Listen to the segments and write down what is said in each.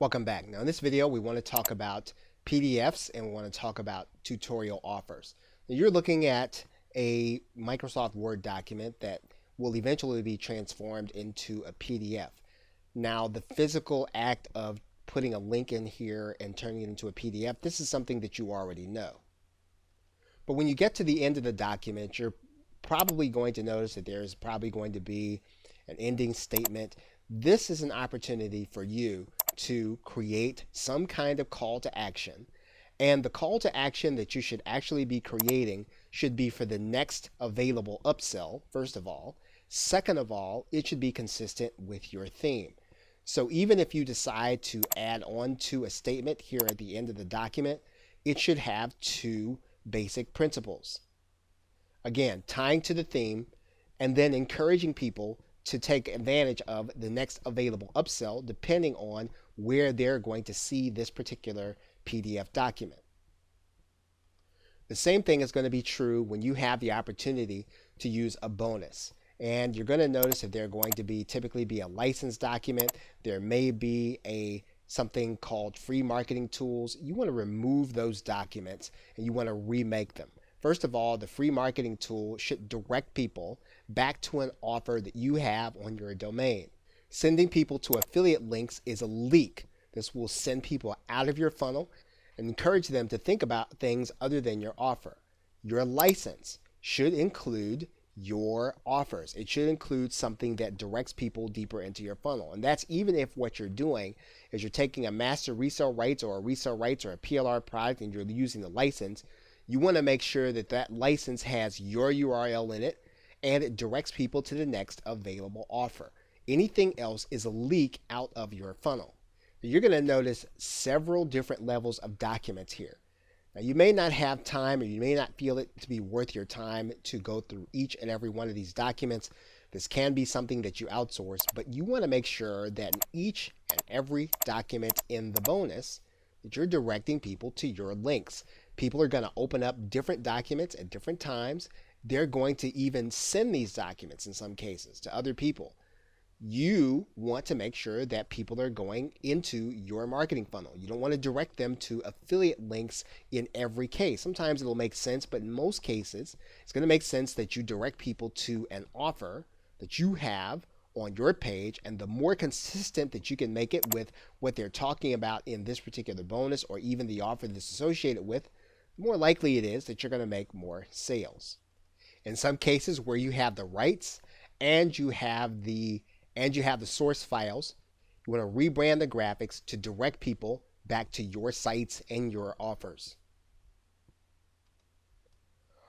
Welcome back. Now in this video we want to talk about PDFs and we want to talk about tutorial offers. Now, you're looking at a Microsoft Word document that will eventually be transformed into a PDF. Now the physical act of putting a link in here and turning it into a PDF, this is something that you already know. But when you get to the end of the document, you're probably going to notice that there's probably going to be an ending statement. This is an opportunity for you to create some kind of call to action. And the call to action that you should actually be creating should be for the next available upsell, first of all. Second of all, it should be consistent with your theme. So even if you decide to add on to a statement here at the end of the document, it should have two basic principles. Again, tying to the theme and then encouraging people to take advantage of the next available upsell depending on where they're going to see this particular PDF document. The same thing is going to be true when you have the opportunity to use a bonus. And you're going to notice that they're going to typically be a license document. There may be something called free marketing tools. You want to remove those documents and you want to remake them. First of all, the free marketing tool should direct people back to an offer that you have on your domain. Sending people to affiliate links is a leak. This will send people out of your funnel and encourage them to think about things other than your offer. Your license should include your offers. It should include something that directs people deeper into your funnel. And that's even if what you're doing is you're taking a master resale rights or a resale rights or a PLR product and you're using the license. You want to make sure that that license has your URL in it and it directs people to the next available offer. Anything else is a leak out of your funnel. You're going to notice several different levels of documents here. Now, you may not have time or you may not feel it to be worth your time to go through each and every one of these documents. This can be something that you outsource, but you want to make sure that in each and every document in the bonus that you're directing people to your links. People are going to open up different documents at different times. They're going to even send these documents in some cases to other people. You want to make sure that people are going into your marketing funnel. You don't want to direct them to affiliate links in every case. Sometimes it'll make sense, but in most cases, it's going to make sense that you direct people to an offer that you have on your page, and the more consistent that you can make it with what they're talking about in this particular bonus or even the offer that's associated with, the more likely it is that you're going to make more sales. In some cases where you have the rights and you have the source files, you want to rebrand the graphics to direct people back to your sites and your offers.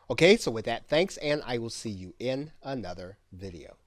Okay, so with that, thanks, and I will see you in another video.